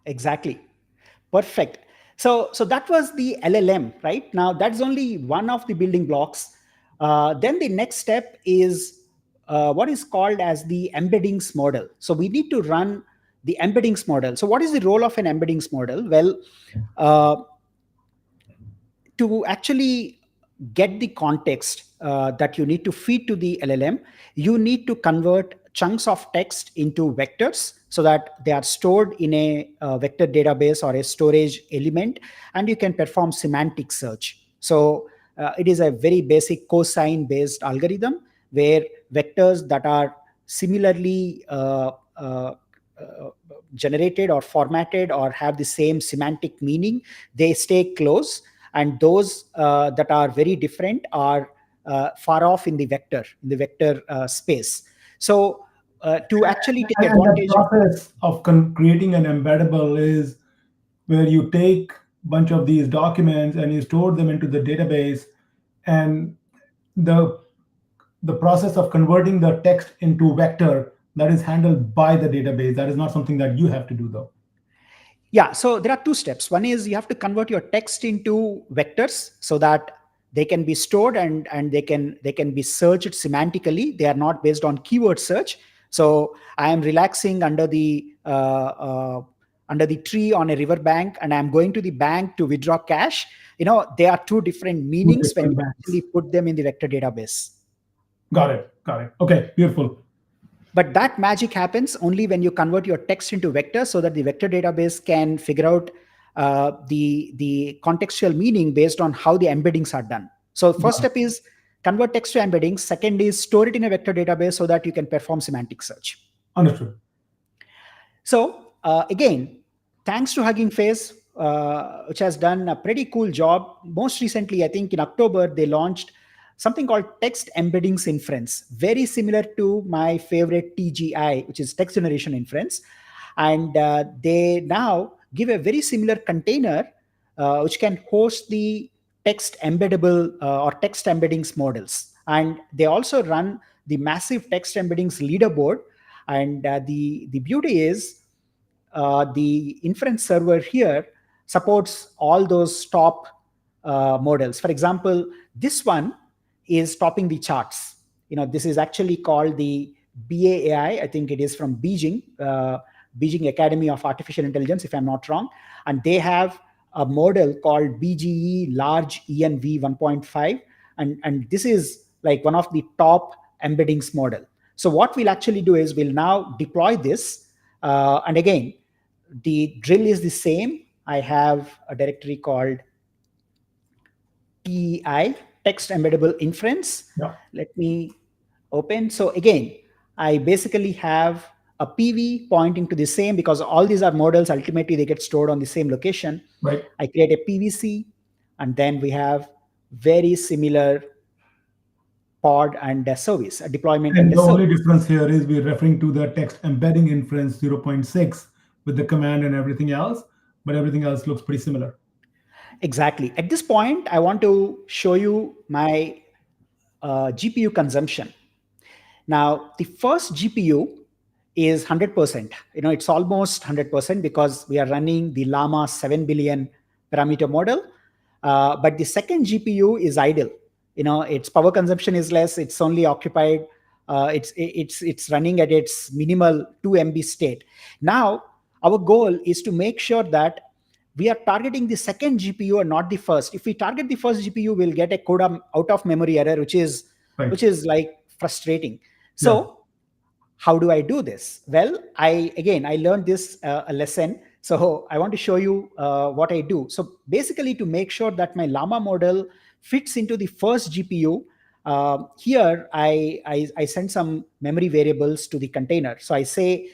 exactly. Perfect. So that was the LLM, right? Now that's only one of the building blocks. Then the next step is what is called as the embeddings model. So we need to run the embeddings model. So what is the role of an embeddings model? Well, uh, to actually get the context that you need to feed to the LLM, you need to convert chunks of text into vectors so that they are stored in a vector database or a storage element, and you can perform semantic search. So it is a very basic cosine based algorithm where vectors that are similarly generated or formatted or have the same semantic meaning, they stay close, and those that are very different are far off in the vector space. So to actually take And that advantage of. process of creating an embeddable is where you take a bunch of these documents and you store them into the database, and the the process of converting the text into vector, that is handled by the database. That is not something that you have to do, though. Yeah, so there are two steps. One is you have to convert your text into vectors so that they can be stored and they can be searched semantically. They are not based on keyword search. So I am relaxing under the tree on a river bank, and I'm going to the bank to withdraw cash. They are two different Two meanings when different you actually banks. put them in the vector database. Got it. Got it. Okay, beautiful. But that magic happens only when you convert your text into vectors so that the vector database can figure out the contextual meaning based on how the embeddings are done. So first Got it. step is convert text to embeddings. Second is store it in a vector database so that you can perform semantic search. Understood. So again, thanks to Hugging Face, which has done a pretty cool job. Most recently, I think in October, they launched something called text embeddings inference, very similar to my favorite TGI, which is text generation inference. And they now give a very similar container which can host the text embeddable or text embeddings models. And they also run the massive text embeddings leaderboard. And the beauty is the inference server here supports all those top models. For example, this one is topping the charts. This is actually called the BAAI. I think it is from Beijing, Beijing Academy of Artificial Intelligence, if I'm not wrong. And they have a model called BGE Large ENV 1.5. And this is like one of the top embeddings model. So what we'll actually do is we'll now deploy this. And again, the drill is the same. I have a directory called TEI, text embeddable inference. Yeah. Let me open. So again, I basically have a PV pointing to the same because all these are models. Ultimately, they get stored on the same location. Right. I create a PVC, and then we have very similar pod and a service, a deployment and And a the service. only difference here is we're referring to the text embedding inference 0.6 with the command and everything else, but everything else looks pretty similar. Exactly. At this point, I want to show you my GPU consumption. Now, the first GPU is 100%. It's almost 100% because we are running the Llama 7 billion parameter model. But the second GPU is idle. Its power consumption is less. It's only occupied. It's running at its minimal 2 MB state. Now, our goal is to make sure that we are targeting the second GPU and not the first. If we target the first GPU, we'll get a CUDA out of memory error, which is Right. like frustrating. Yeah. So how do I do this? Well, I learned this a lesson. So I want to show you what I do. So basically, to make sure that my Llama model fits into the first GPU, here I send some memory variables to the container. So I say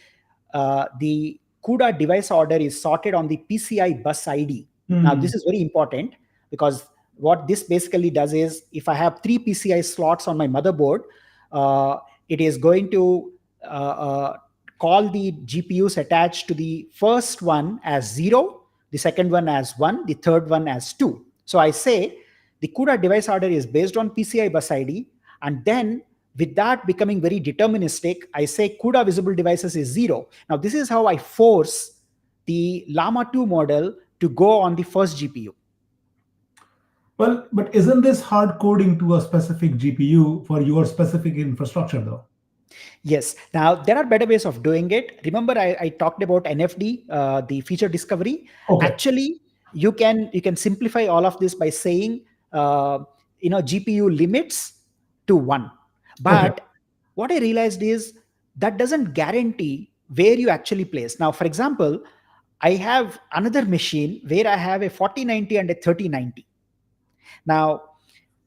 the CUDA device order is sorted on the PCI bus ID. Now, Hmm. this is very important because what this basically does is if I have 3 PCI slots on my motherboard, it is going to call the GPUs attached to the first one as 0, the second one as 1, the third one as 2. So I say the CUDA device order is based on PCI bus ID, and then with that becoming very deterministic, I say CUDA visible devices is 0. Now, this is how I force the Llama 2 model to go on the first GPU. Well, but isn't this hard coding to a specific GPU for your specific infrastructure, though? Yes. Now, there are better ways of doing it. Remember, I talked about NFD, the feature discovery. Okay. Actually, you can simplify all of this by saying, GPU limits to 1. Okay. But what I realized is that doesn't guarantee where you actually place. Now, for example, I have another machine where I have a 4090 and a 3090. Now,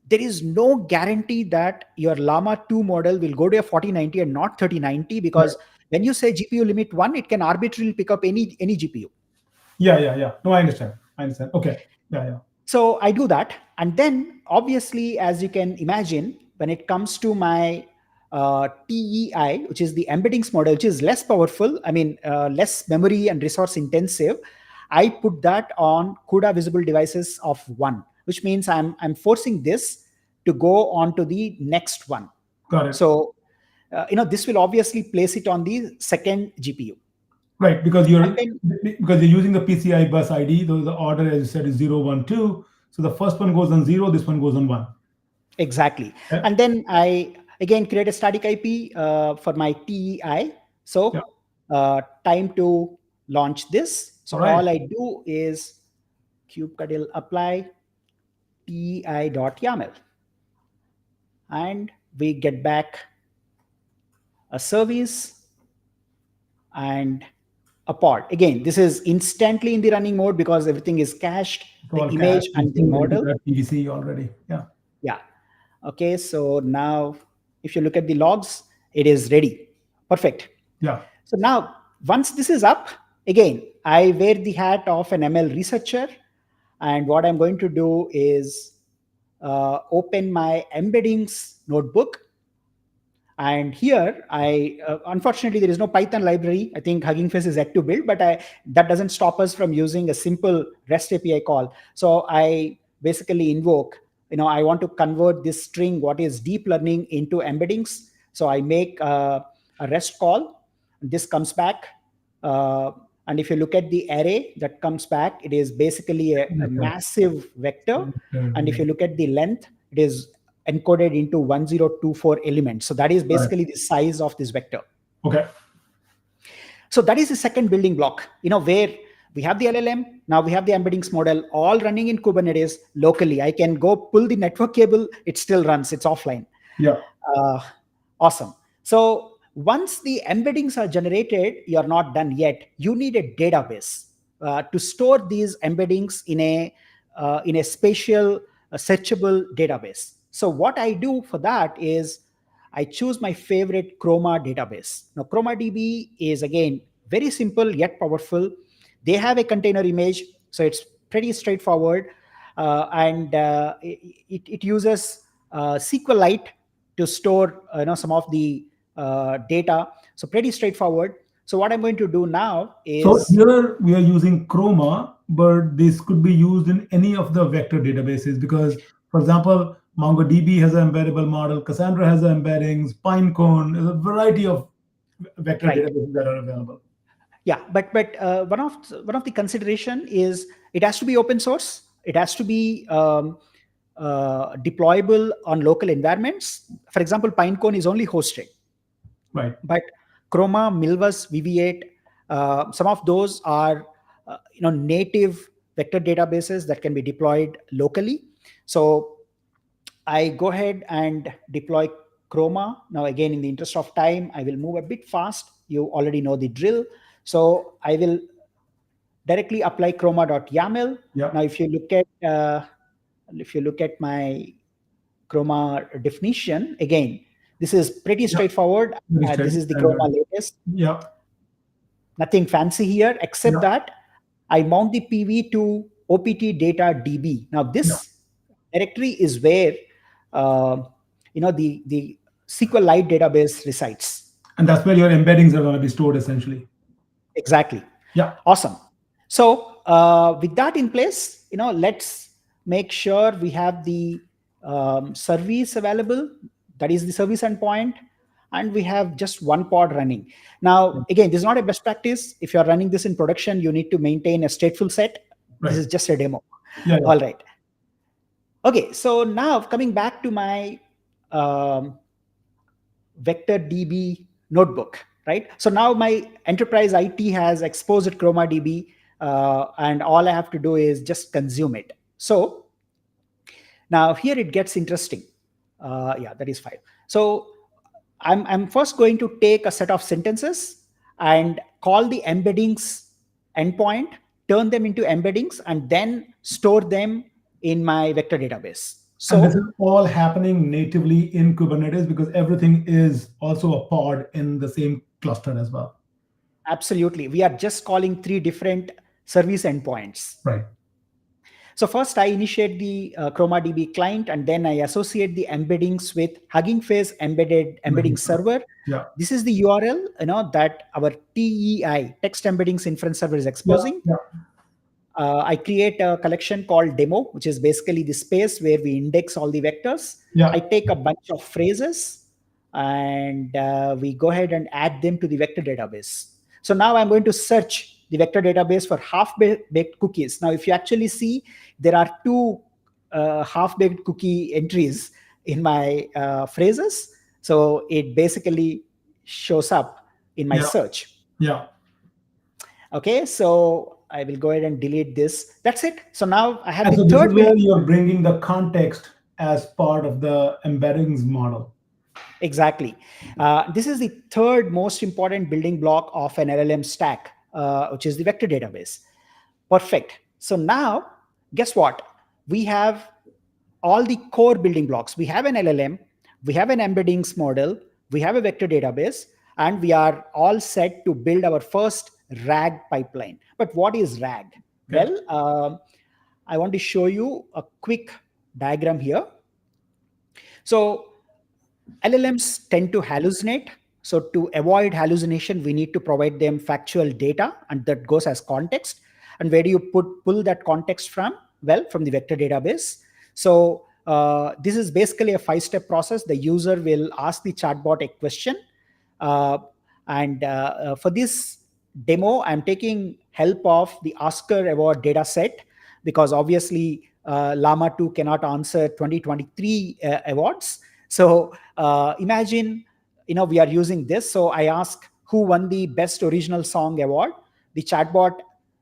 there is no guarantee that your Llama 2 model will go to a 4090 and not 3090 Right. because when you say GPU limit 1, it can arbitrarily pick up any GPU. Yeah, yeah, yeah. No, I understand. I understand. Okay. Yeah, yeah. So I do that. And then, obviously, as you can imagine, when it comes to my TEI, which is the embeddings model, which is less powerful, less memory and resource intensive, I put that on CUDA visible devices of 1, which means I'm forcing this to go on to the next one. Got it. So this will obviously place it on the second GPU. Right, And then because you're using the PCI bus ID, though the order, as you said, is 0, 1, 2. So the first one goes on 0, this one goes on 1. exactly. Yeah, And then I again create a static IP for my TEI. yeah. So time to launch this. So All right. all I do is kubectl apply TEI.yaml, and we get back a service and a pod. Again, this is instantly in the running mode because everything is cached, It's the all image cached and and the stored into model. that PVC already. Yeah, Yeah. Okay, so now if you look at the logs, it is ready. Perfect. yeah. So now, once this is up, again, I wear the hat of an ML researcher. And what I'm going to do is open my embeddings notebook. And here, I unfortunately there is no Python library. I think Hugging Face is yet to build, but that doesn't stop us from using a simple REST API call. So I basically invoke. I want to convert this string, what is deep learning, into embeddings. So I make a REST call. This comes back. Uh, and if you look at the array that comes back, it is basically a Okay. massive vector. And if Yeah. you look at the length, it is encoded into 1024 elements. So that is Right. basically the size of this vector. Okay. So that is the second building block, where we have the LLM, now we have the embeddings model all running in Kubernetes locally. I can go pull the network cable, it still runs, it's offline. Yeah. Uh, awesome. So once the embeddings are generated, you're not done yet. You need a database to store these embeddings in a spatial, searchable database. So what I do for that is I choose my favorite Chroma database. Now, ChromaDB is again very simple yet powerful. They have a container image, so it's pretty straightforward, and it uses SQLite to store some of the data. So pretty straightforward. So what I'm going to do now So is here we are using Chroma, but this could be used in any of the vector databases because, for example, MongoDB has an embeddable model, Cassandra has embeddings, Pinecone, there's a variety of vector right. databases that are available. Yeah, but one of the consideration is it has to be open source. It has to be deployable on local environments. For example, Pinecone is only hosted, Right. but Chroma, Milvus, VV8, some of those are native vector databases that can be deployed locally. So I go ahead and deploy Chroma. Now, again, in the interest of time, I will move a bit fast. You already know the drill. So I will directly apply chroma.yaml. Yeah. Now, if you look at my Chroma definition, again, this is pretty Yeah. straightforward. Very This steady is the standard. Chroma latest. Yeah. Nothing fancy here, except Yeah. that I mount the PV to OPT data DB. Now, Yeah. this directory is where uh, the SQLite database resides. And that's where your embeddings are going to be stored essentially. Exactly. Yeah. Awesome. So with that in place, let's make sure we have the service available. That is the service endpoint, and we have just one pod running. Now, again, this is not a best practice. If you're running this in production, you need to maintain a stateful set. This Right. is just a demo. Yeah. All right. Okay. So now coming back to my vector DB notebook, right? So now my enterprise IT has exposed Chroma DB, and all I have to do is just consume it. So now here it gets interesting. Yeah, that is fine. So I'm first going to take a set of sentences and call the embeddings endpoint, turn them into embeddings, and then store them in my vector database. And this is So all happening natively in Kubernetes because everything is also a pod in the same cluster as well. absolutely, we are just calling three different service endpoints. Right. So first I initiate the ChromaDB client, and then I associate the embeddings with Hugging Face embedded embedding server. Yeah. This is the URL that our TEI, text embeddings inference server, is Yeah. exposing. Yeah. I create a collection called demo, which is basically the space where we index all the vectors. Yeah. I take a bunch of phrases, and we go ahead and add them to the vector database. So now I'm going to search the vector database for half-baked cookies. Now, if you actually see, there are two half-baked cookie entries in my phrases. So it basically shows up in my Yeah. search. Yeah. Okay, so I will go ahead and delete this. That's it. So now I have And the so this is third where building. you're bringing the context as part of the embeddings model. Exactly. This is the third most important building block of an LLM stack, which is the vector database. Perfect. So now, guess what? We have all the core building blocks. We have an LLM, we have an embeddings model, we have a vector database, and we are all set to build our first RAG pipeline. But what is RAG? Okay. Well, I want to show you a quick diagram here. So LLMs tend to hallucinate. So to avoid hallucination, we need to provide them factual data, and that goes as context. And where do you pull that context from? Well, from the vector database. So this is basically a 5-step process. The user will ask the chatbot a question, uh, and for this demo, I'm taking help of the Oscar Award data set, because obviously Llama 2 cannot answer 2023 awards. So imagine, we are using this. So I ask who won the best original song award. The chatbot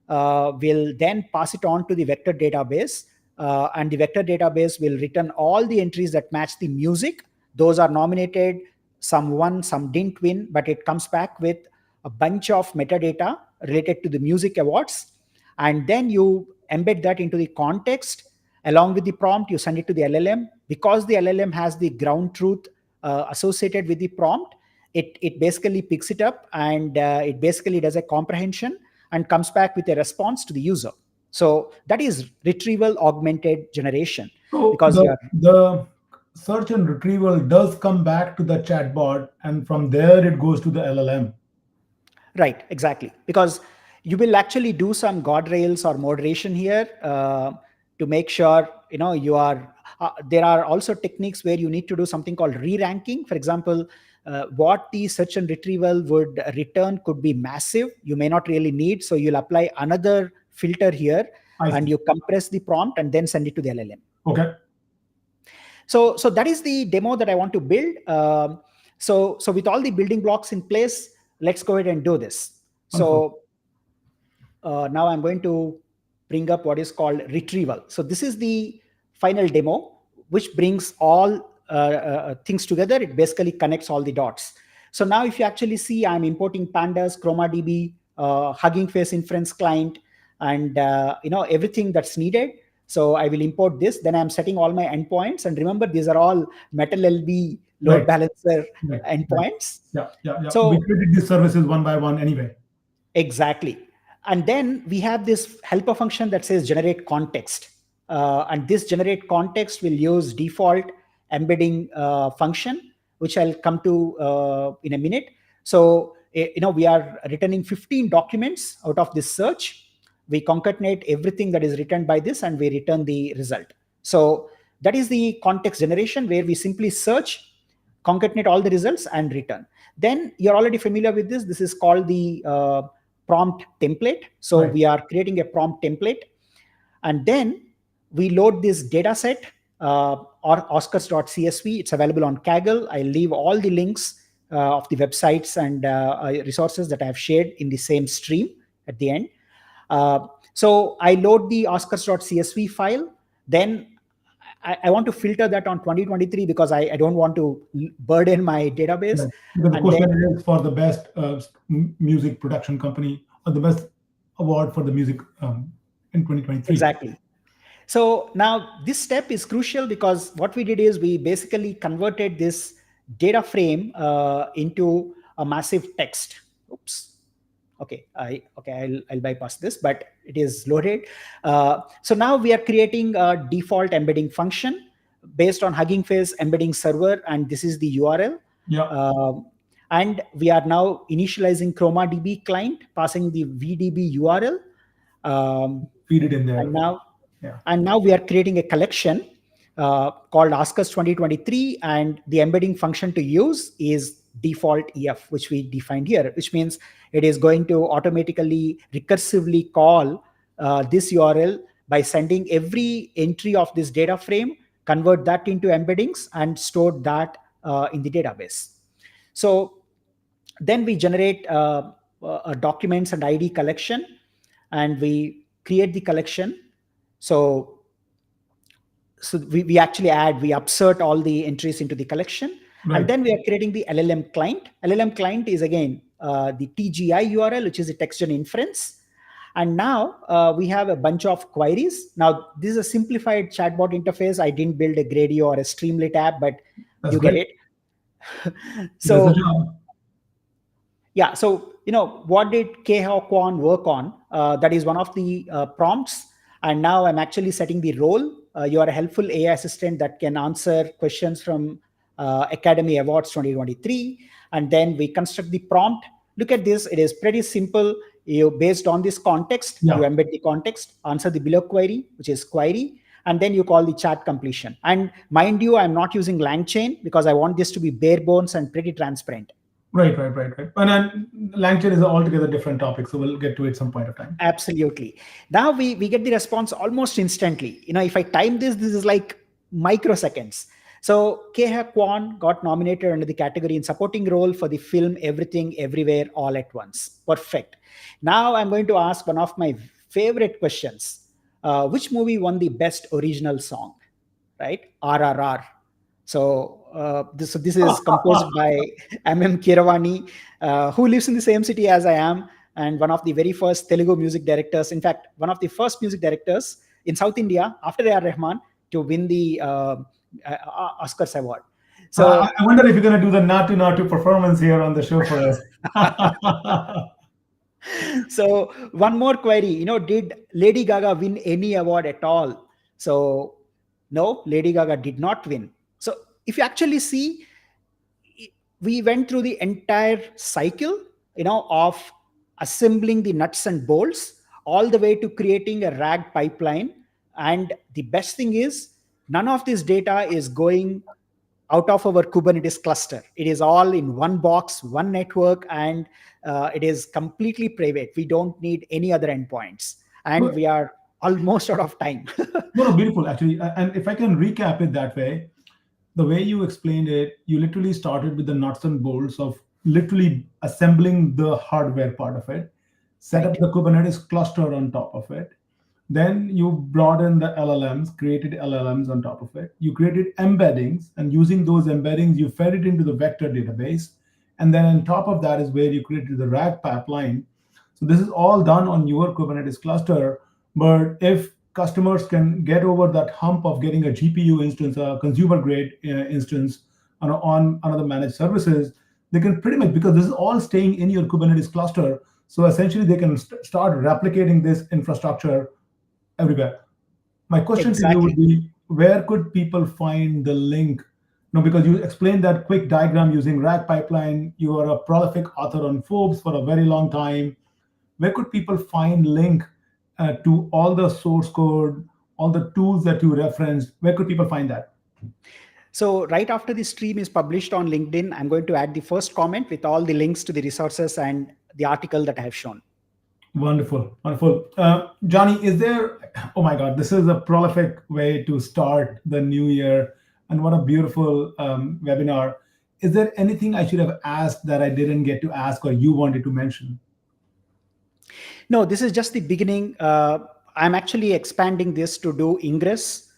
will then pass it on to the vector database, and the vector database will return all the entries that match the music. Those are nominated. Some won, some didn't win, but it comes back with a bunch of metadata related to the music awards. And then you embed that into the context along with the prompt. You send it to the LLM. Because the LLM has the ground truth associated with the prompt, it basically picks it up, and it basically does a comprehension and comes back with a response to the user. So that is retrieval augmented generation, So because you the are the search and retrieval does come back to the chatbot, and from there it goes to the LLM. right, exactly. Because you will actually do some guardrails or moderation here to make sure you are. There are also techniques where you need to do something called re-ranking. For example, what the search and retrieval would return could be massive. You may not really need, so you'll apply another filter here, I and see. you compress the prompt and then send it to the LLM. Okay. So that is the demo that I want to build. So with all the building blocks in place, let's go ahead and do this. Wonderful. So now I'm going to bring up what is called retrieval. So this is the final demo, which brings all things together. It basically connects all the dots. So now if you actually see, I'm importing pandas, ChromaDB, Hugging Face inference client, and everything that's needed. So I will import this. Then I'm setting all my endpoints. And remember, these are all Metal LB load Right. balancer Right. Right. endpoints. Yeah. Yeah. Yeah. We So created these services one by one anyway. exactly. And then we have this helper function that says generate context. And this generate context will use default embedding function, which I'll come to in a minute. So, we are returning 15 documents out of this search. We concatenate everything that is returned by this, and we return the result. So that is the context generation, where we simply search, concatenate all the results, and return. Then you're already familiar with this. This is called the prompt template. So Right. we are creating a prompt template, and then we load this data set, or oscars.csv. It's available on Kaggle. I leave all the links of the websites and resources that I have shared in the same stream at the end. So I load the oscars.csv file. Then I want to filter that on 2023, because I don't want to burden my database. Right. Because the And then question is for the best music production company, or the best award for the music in 2023. exactly. So now this step is crucial, because what we did is we basically converted this data frame into a massive text. Oops. Okay, I'll bypass this, but it is loaded. So now we are creating a default embedding function based on Hugging Face embedding server, and this is the URL. Yeah. And we are now initializing ChromaDB client, passing the VDB URL. Feed it in And there. now Yeah. and now we are creating a collection called Ask Us 2023, and the embedding function to use is default EF, which we defined here, which means it is going to automatically recursively call this URL by sending every entry of this data frame, convert that into embeddings, and store that in the database. So then we generate a documents and ID collection, and we create the collection. So we actually we upsert all the entries into the collection. Right. And then we are creating the LLM client. LLM client is again the TGI URL, which is a text gen inference. And now we have a bunch of queries. Now, this is a simplified chatbot interface. I didn't build a Grady or a Streamlit app, but That's you get great. it. That's the So job. yeah, so what did Keha Kwan work on? That is one of the prompts. And now I'm actually setting the role. You are a helpful AI assistant that can answer questions from Academy Awards 2023. And then we construct the prompt. Look at this. It is pretty simple. Based on this context, you Yeah. embed the context, answer the below query, which is query, and then you call the chat completion. And mind you, I'm not using LangChain because I want this to be bare bones and pretty transparent. Right. And then LangChain is an altogether different topic, so we'll get to it some point of time. Absolutely. Now we get the response almost instantly. If I time this is like microseconds. So Keha Kwan got nominated under the category in supporting role for the film Everything Everywhere All at Once. Perfect. Now I'm going to ask one of my favorite questions. Which movie won the best original song? Right? RRR. So this is composed by Kiravani, who lives in the same city as I am, and one of the very first Telugu music directors. In fact, one of the first music directors in South India after A.R. Rahman to win the Oscars award. So I wonder if you're going to do the Natu performance here on the show for us. so one more query, did Lady Gaga win any award at all? So no, Lady Gaga did not win. So if you actually see, we went through the entire cycle, of assembling the nuts and bolts all the way to creating a RAG pipeline. And the best thing is, none of this data is going out of our Kubernetes cluster. It is all in one box, one network, and it is completely private. We don't need any other endpoints. And we are almost out of time. No, beautiful, actually. And if I can recap it that way, the way you explained it, you literally started with the nuts and bolts of literally assembling the hardware part of it, set up the Kubernetes cluster on top of it. Then you brought in the LLMs, created LLMs on top of it. You created embeddings, and using those embeddings, you fed it into the vector database. And then on top of that is where you created the RAG pipeline. So this is all done on your Kubernetes cluster. But if customers can get over that hump of getting a GPU instance, a consumer grade instance on another managed services, they can pretty much, because this is all staying in your Kubernetes cluster. So essentially they can start replicating this infrastructure everywhere. My question to you would be, where could people find the link? Because you explained that quick diagram using RAG pipeline. You are a prolific author on Forbes for a very long time. Where could people find link to all the source code, all the tools that you referenced? Where could people find that? So right after the stream is published on LinkedIn, I'm going to add the first comment with all the links to the resources and the article that I have shown. Wonderful. Johnny, is there, oh my God, this is a prolific way to start the new year. And what a beautiful webinar. Is there anything I should have asked that I didn't get to ask or you wanted to mention? No, this is just the beginning. I'm actually expanding this to do ingress.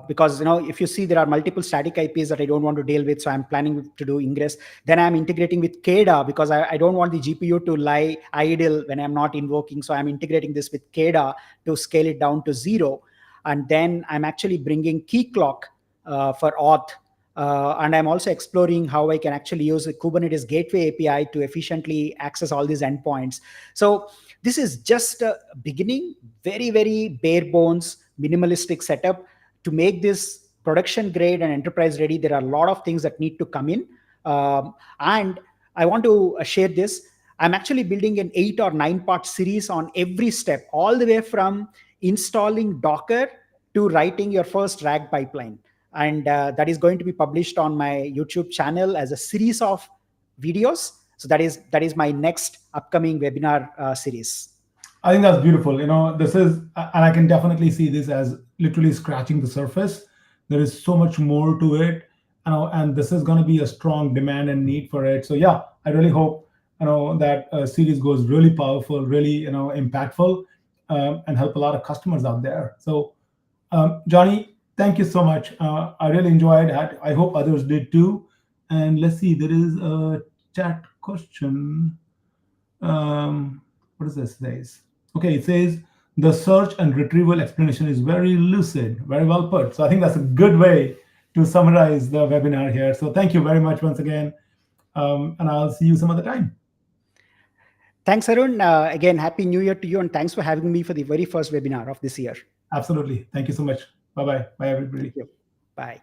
Because if you see, there are multiple static IPs that I don't want to deal with, so I'm planning to do ingress. Then I'm integrating with KEDA because I don't want the GPU to lie idle when I'm not invoking. So I'm integrating this with KEDA to scale it down to 0. And then I'm actually bringing key clock for auth. And I'm also exploring how I can actually use the Kubernetes Gateway API to efficiently access all these endpoints. So this is just a beginning, very, very bare bones, minimalistic setup. To make this production grade and enterprise ready, there are a lot of things that need to come in. And I want to share this. I'm actually building an 8 or 9 part series on every step, all the way from installing Docker to writing your first RAG pipeline. And that is going to be published on my YouTube channel as a series of videos. So that is my next upcoming webinar series. I think that's beautiful. This is, and I can definitely see this as literally scratching the surface. There is so much more to it, and this is going to be a strong demand and need for it. So yeah, I really hope that series goes really powerful, really impactful, and help a lot of customers out there. So Johnny, thank you so much. I really enjoyed it. I hope others did too. And let's see, there is a chat question. What does this say? Okay, it says the search and retrieval explanation is very lucid, very well put. So I think that's a good way to summarize the webinar here. So thank you very much once again, and I'll see you some other time. Thanks, Arun. Again, Happy New Year to you, and thanks for having me for the very first webinar of this year. Absolutely. Thank you so much. Bye-bye. Bye, everybody. Thank you. Bye.